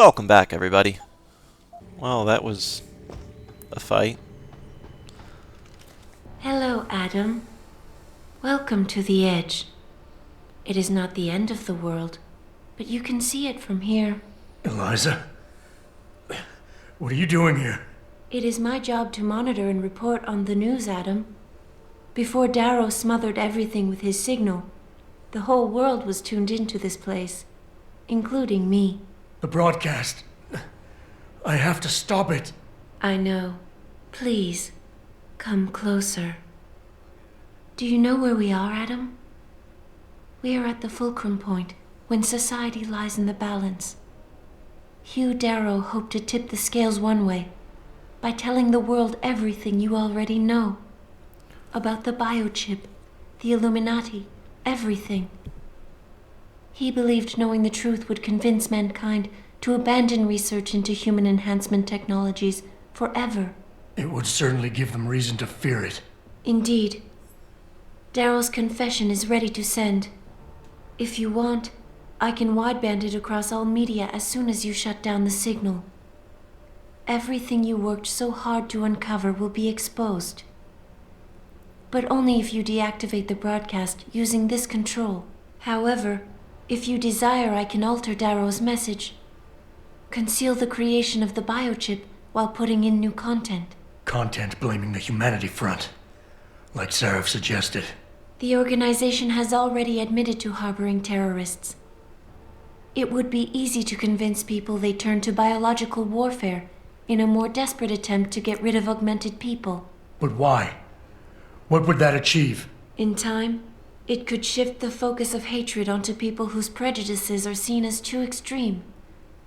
Welcome back, everybody. Well, that was a fight. Hello, Adam. Welcome to the Edge. It is not the end of the world, but you can see it from here. Eliza? What are you doing here? It is my job to monitor and report on the news, Adam. Before Darrow smothered everything with his signal, the whole world was tuned into this place, including me. The broadcast. I have to stop it. I know. Please, come closer. Do you know where we are, Adam? We are at the fulcrum point, when society lies in the balance. Hugh Darrow hoped to tip the scales one way, by telling the world everything you already know. About the biochip, the Illuminati, everything. He believed knowing the truth would convince mankind to abandon research into human enhancement technologies forever. It would certainly give them reason to fear it. Indeed. Darrow's confession is ready to send. If you want, I can wideband it across all media as soon as you shut down the signal. Everything you worked so hard to uncover will be exposed. But only if you deactivate the broadcast using this control. However, if you desire, I can alter Darrow's message. Conceal the creation of the biochip while putting in new content. Content blaming the humanity front, like Sarah suggested. The organization has already admitted to harboring terrorists. It would be easy to convince people they turn to biological warfare in a more desperate attempt to get rid of augmented people. But why? What would that achieve? In time, it could shift the focus of hatred onto people whose prejudices are seen as too extreme,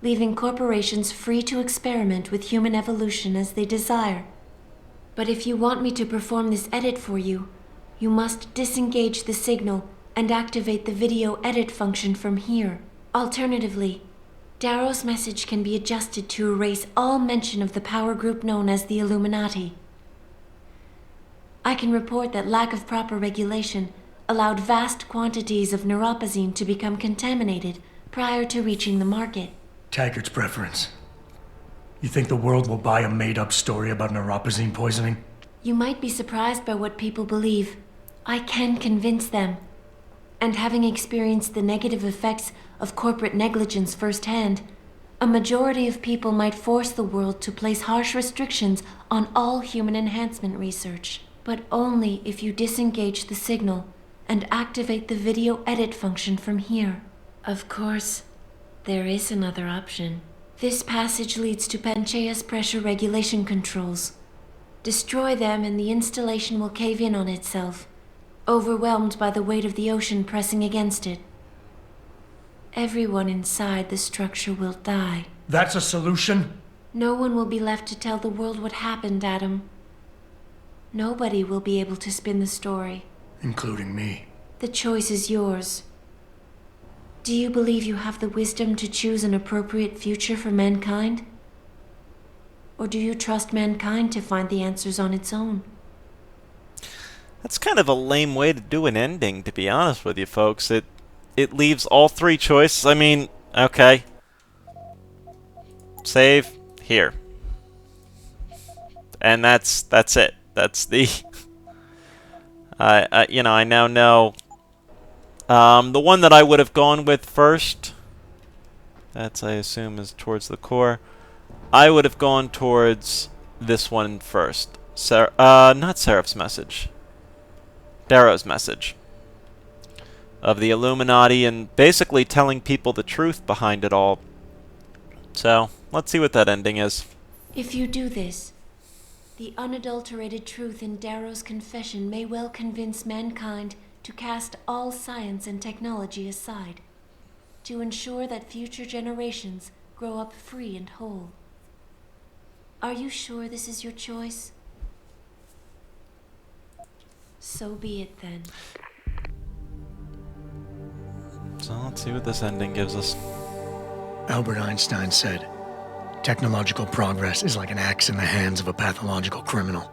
leaving corporations free to experiment with human evolution as they desire. But if you want me to perform this edit for you, you must disengage the signal and activate the video edit function from here. Alternatively, Darrow's message can be adjusted to erase all mention of the power group known as the Illuminati. I can report that lack of proper regulation allowed vast quantities of neuropozyne to become contaminated prior to reaching the market. Taggart's preference. You think the world will buy a made-up story about neuropozyne poisoning? You might be surprised by what people believe. I can convince them. And having experienced the negative effects of corporate negligence firsthand, a majority of people might force the world to place harsh restrictions on all human enhancement research. But only if you disengage the signal and activate the video edit function from here. Of course, there is another option. This passage leads to Panchaea's pressure regulation controls. Destroy them and the installation will cave in on itself, overwhelmed by the weight of the ocean pressing against it. Everyone inside the structure will die. That's a solution? No one will be left to tell the world what happened, Adam. Nobody will be able to spin the story. Including me. The choice is yours. Do you believe you have the wisdom to choose an appropriate future for mankind? Or do you trust mankind to find the answers on its own? That's kind of a lame way to do an ending, to be honest with you folks. It leaves all three choices. I mean, okay. Save here. And that's it. That's the I now know the one that I would have gone with first. That's, I assume, is towards the core. I would have gone towards this one first. Not Seraph's message. Darrow's message. Of the Illuminati and basically telling people the truth behind it all. So, let's see what that ending is. If you do this, the unadulterated truth in Darrow's confession may well convince mankind to cast all science and technology aside, to ensure that future generations grow up free and whole. Are you sure this is your choice? So be it then. So let's see what this ending gives us. Albert Einstein said, technological progress is like an axe in the hands of a pathological criminal.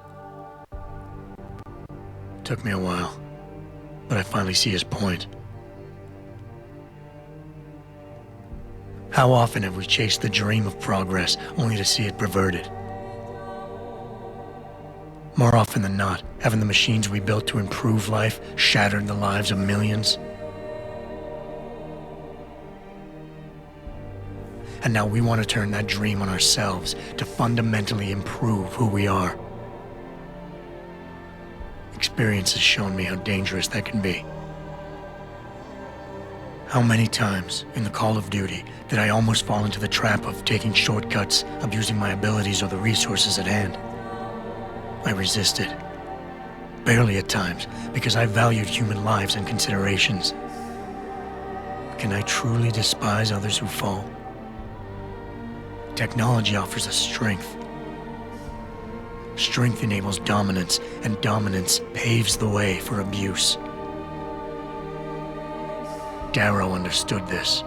Took me a while, but I finally see his point. How often have we chased the dream of progress only to see it perverted? More often than not, haven't the machines we built to improve life shattered the lives of millions? And now we want to turn that dream on ourselves to fundamentally improve who we are. Experience has shown me how dangerous that can be. How many times in the Call of Duty did I almost fall into the trap of taking shortcuts, abusing my abilities or the resources at hand? I resisted. Barely at times, because I valued human lives and considerations. Can I truly despise others who fall? Technology offers us strength. Strength enables dominance, and dominance paves the way for abuse. Darrow understood this.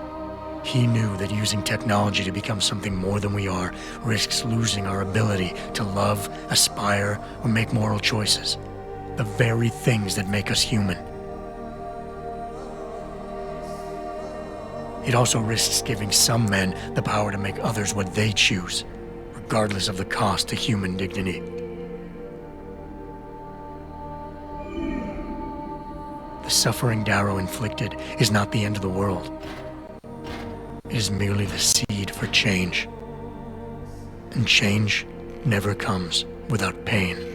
He knew that using technology to become something more than we are risks losing our ability to love, aspire, or make moral choices. The very things that make us human. It also risks giving some men the power to make others what they choose, regardless of the cost to human dignity. The suffering Darrow inflicted is not the end of the world. It is merely the seed for change. And change never comes without pain.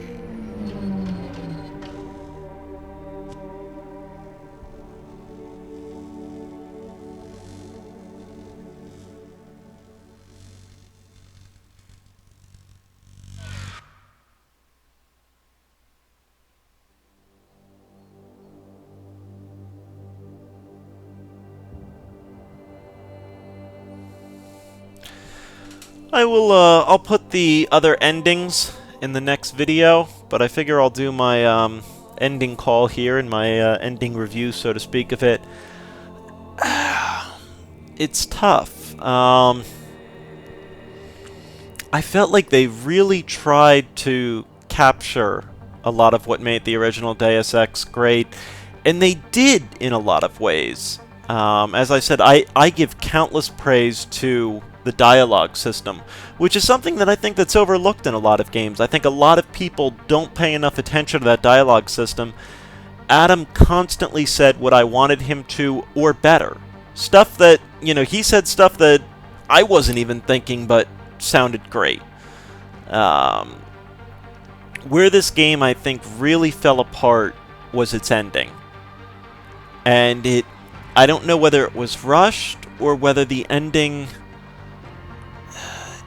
I'll put the other endings in the next video, but I figure I'll do my ending call here and my ending review, so to speak, of it. It's tough. I felt like they really tried to capture a lot of what made the original Deus Ex great, and they did in a lot of ways. As I said, I give countless praise to the dialogue system, which is something that I think that's overlooked in a lot of games. I think a lot of people don't pay enough attention to that dialogue system. Adam constantly said what I wanted him to, or better. Stuff that, he said stuff that I wasn't even thinking, but sounded great. Where this game, I think, really fell apart was its ending. And I don't know whether it was rushed, or whether the ending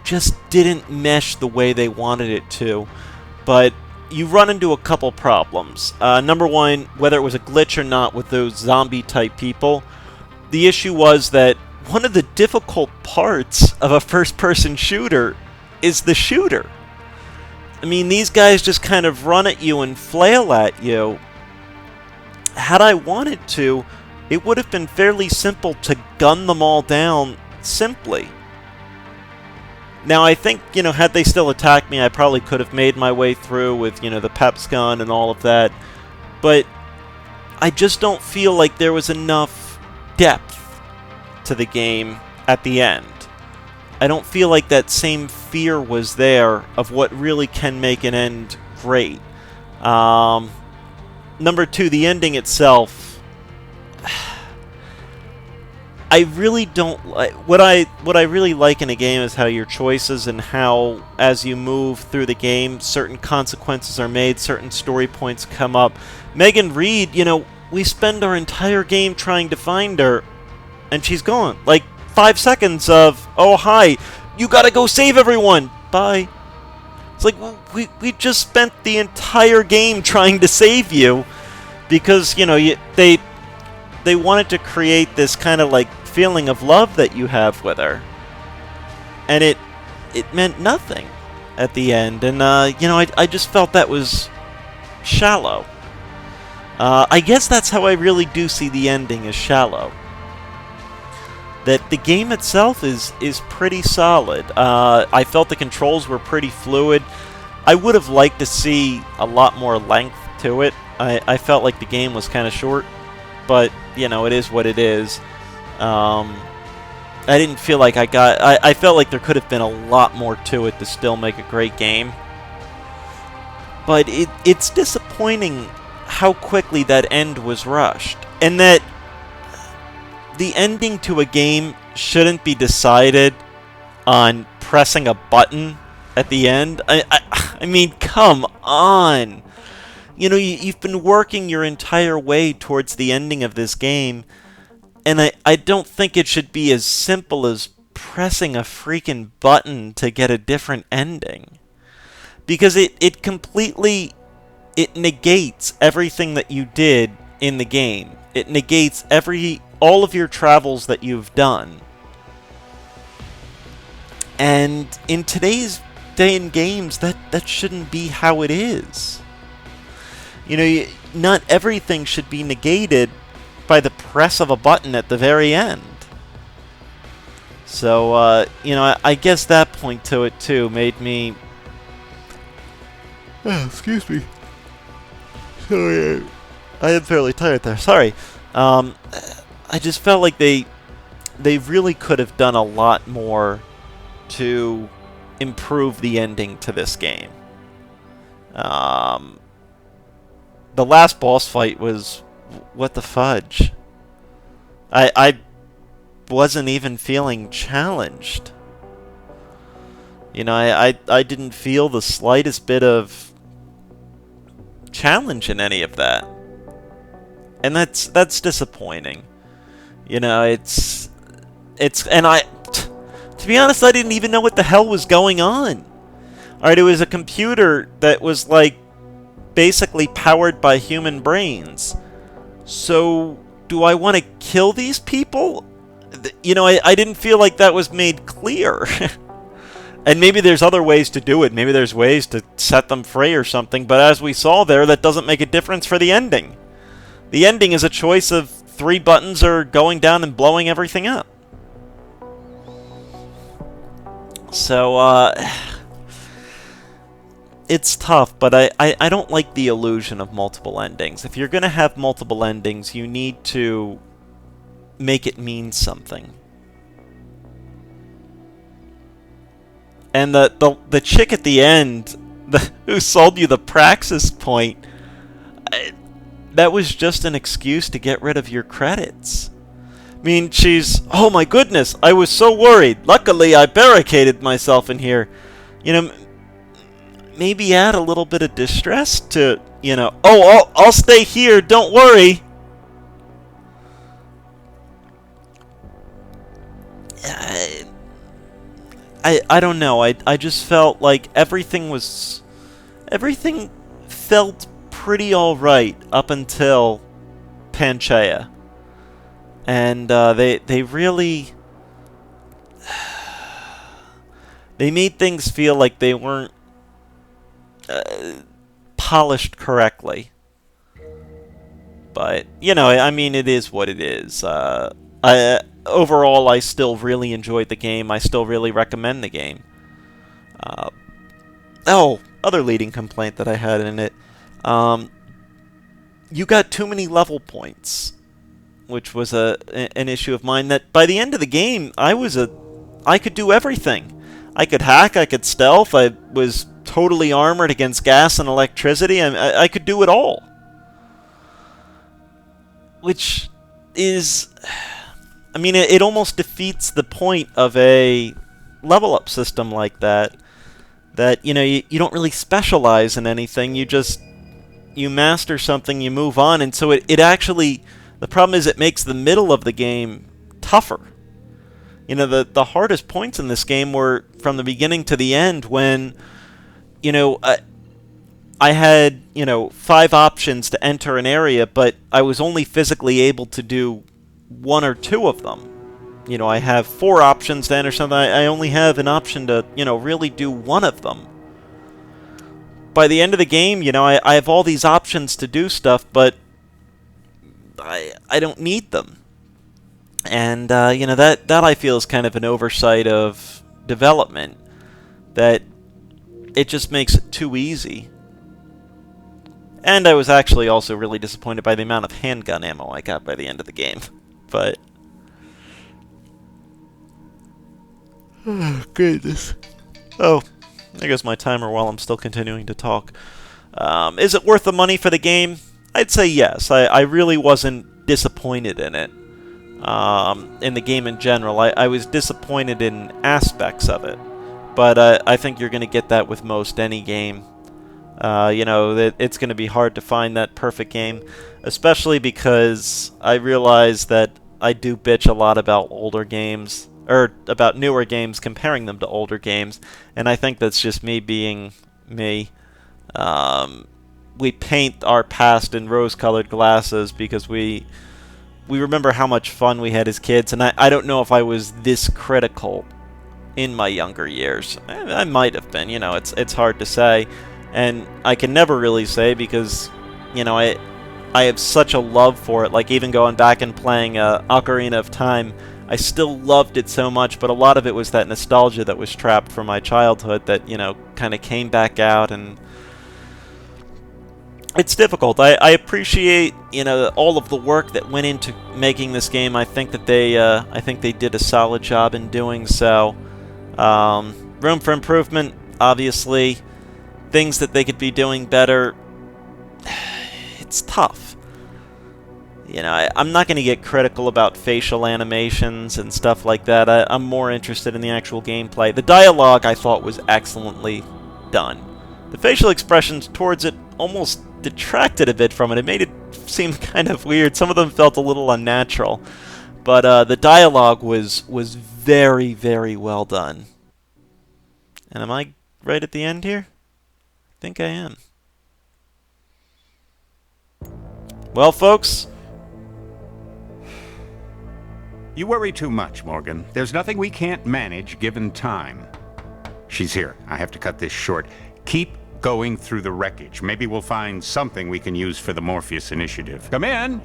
just didn't mesh the way they wanted it to, but you run into a couple problems. Number one, whether it was a glitch or not with those zombie-type people, the issue was that one of the difficult parts of a first-person shooter is the shooter. I mean, these guys just kind of run at you and flail at you. Had I wanted to, it would have been fairly simple to gun them all down simply. Now, I think, had they still attacked me, I probably could have made my way through with, the Pep's gun and all of that. But I just don't feel like there was enough depth to the game at the end. I don't feel like that same fear was there of what really can make an end great. Number two, the ending itself. I really don't like what I really like in a game is how your choices and how, as you move through the game, certain consequences are made, certain story points come up. Megan Reed, we spend our entire game trying to find her, and she's gone. Like 5 seconds of, oh hi, you gotta go save everyone. Bye. It's like, well, we just spent the entire game trying to save you, because they wanted to create this kind of like feeling of love that you have with her, and it meant nothing at the end, and I just felt that was shallow. I guess that's how I really do see the ending, as shallow. That the game itself is pretty solid. I felt the controls were pretty fluid. I would have liked to see a lot more length to it. I felt like the game was kind of short, but it is what it is. I didn't feel like I felt like there could have been a lot more to it to still make a great game. But it's disappointing how quickly that end was rushed. And that the ending to a game shouldn't be decided on pressing a button at the end. I mean, come on. You know, you've been working your entire way towards the ending of this game, and I don't think it should be as simple as pressing a freaking button to get a different ending. Because it completely... it negates everything that you did in the game. It negates all of your travels that you've done. And in today's day in games, that shouldn't be how it is. You know, not everything should be negated by the press of a button at the very end. So, you know, I guess that point to it, too, made me... Oh, excuse me. Sorry, I am fairly tired there. Sorry. I just felt like they really could have done a lot more to improve the ending to this game. The last boss fight was... what the fudge? I wasn't even feeling challenged. You know, I didn't feel the slightest bit of challenge in any of that. And that's disappointing. You know, it's and to be honest, I didn't even know what the hell was going on. Alright, it was a computer that was like basically powered by human brains. So, do I want to kill these people? You know, I didn't feel like that was made clear. And maybe there's other ways to do it. Maybe there's ways to set them free or something. But as we saw there, that doesn't make a difference for the ending. The ending is a choice of 3 buttons or going down and blowing everything up. So, it's tough, but I don't like the illusion of multiple endings. If you're going to have multiple endings, you need to make it mean something. And the chick at the end, who sold you the praxis point, that was just an excuse to get rid of your credits. I mean, she's, oh my goodness, I was so worried. Luckily, I barricaded myself in here. You know, maybe add a little bit of distress to, you know, oh, I'll stay here, don't worry. I don't know. I just felt like everything felt pretty alright up until Panchaea. And they really... they made things feel like they weren't polished correctly. But, you know, I mean, it is what it is. Overall, I still really enjoyed the game. I still really recommend the game. Other leading complaint that I had in it. You got too many level points, which was an issue of mine. That by the end of the game, I could do everything. I could hack, I could stealth, I was totally armored against gas and electricity. I could do it all. Which is... I mean, it almost defeats the point of a level-up system like that. That, you know, you don't really specialize in anything. You master something, you move on. And so it actually... the problem is it makes the middle of the game tougher. You know, the hardest points in this game were from the beginning to the end when, you know... I had, you know, 5 options to enter an area, but I was only physically able to do 1 or 2 of them. You know, I have 4 options to enter something. I only have an option to, you know, really do 1 of them. By the end of the game, you know, I have all these options to do stuff, but I don't need them. And, you know, that I feel is kind of an oversight of development. That it just makes it too easy. And I was actually also really disappointed by the amount of handgun ammo I got by the end of the game. But Oh, goodness. Oh, there goes my timer while I'm still continuing to talk. Is it worth the money for the game? I'd say yes. I really wasn't disappointed in it. In the game in general. I was disappointed in aspects of it. But I think you're going to get that with most any game. It's going to be hard to find that perfect game. Especially because I realize that I do bitch a lot about older games. Or about newer games, comparing them to older games. And I think that's just me being me. We paint our past in rose-colored glasses because we remember how much fun we had as kids, and I don't know if I was this critical in my younger years. I might have been, it's hard to say, and I can never really say because, I have such a love for it. Like, even going back and playing Ocarina of Time, I still loved it so much, but a lot of it was that nostalgia that was trapped from my childhood that, kind of came back out, and it's difficult. I appreciate, all of the work that went into making this game. I think that they did a solid job in doing so. Room for improvement, obviously. Things that they could be doing better. It's tough. I'm not going to get critical about facial animations and stuff like that. I'm more interested in the actual gameplay. The dialogue, I thought, was excellently done. The facial expressions towards it almost detracted a bit from it. It made it seem kind of weird. Some of them felt a little unnatural. But the dialogue was very, very well done. And am I right at the end here? I think I am. Well, folks. You worry too much, Morgan. There's nothing we can't manage given time. She's here. I have to cut this short. Keep going through the wreckage. Maybe we'll find something we can use for the Morpheus initiative. Come in!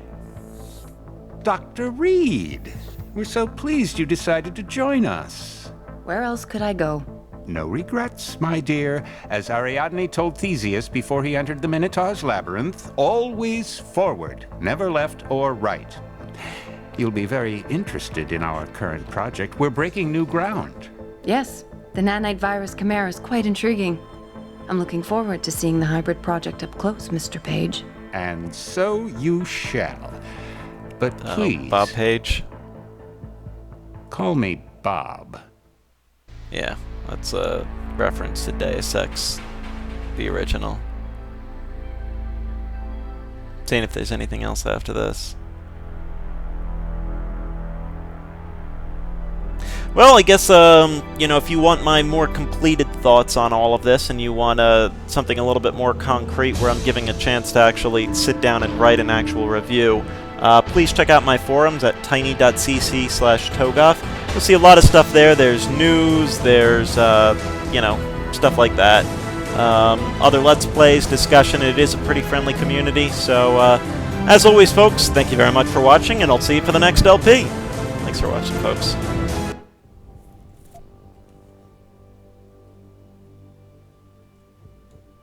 Dr. Reed! We're so pleased you decided to join us. Where else could I go? No regrets, my dear. As Ariadne told Theseus before he entered the Minotaur's labyrinth, always forward, never left or right. You'll be very interested in our current project. We're breaking new ground. Yes, the nanite virus chimera is quite intriguing. I'm looking forward to seeing the hybrid project up close, Mr. Page. And so you shall. But please... Bob Page. Call me Bob. Yeah, that's a reference to Deus Ex, the original. Seeing if there's anything else after this. Well, I guess, if you want my more completed thoughts on all of this and you want something a little bit more concrete where I'm giving a chance to actually sit down and write an actual review, please check out my forums at tiny.cc/Toegoff. You'll see a lot of stuff there. There's news, there's, stuff like that. Other Let's Plays, discussion. It is a pretty friendly community. So, as always, folks, thank you very much for watching, and I'll see you for the next LP. Thanks for watching, folks.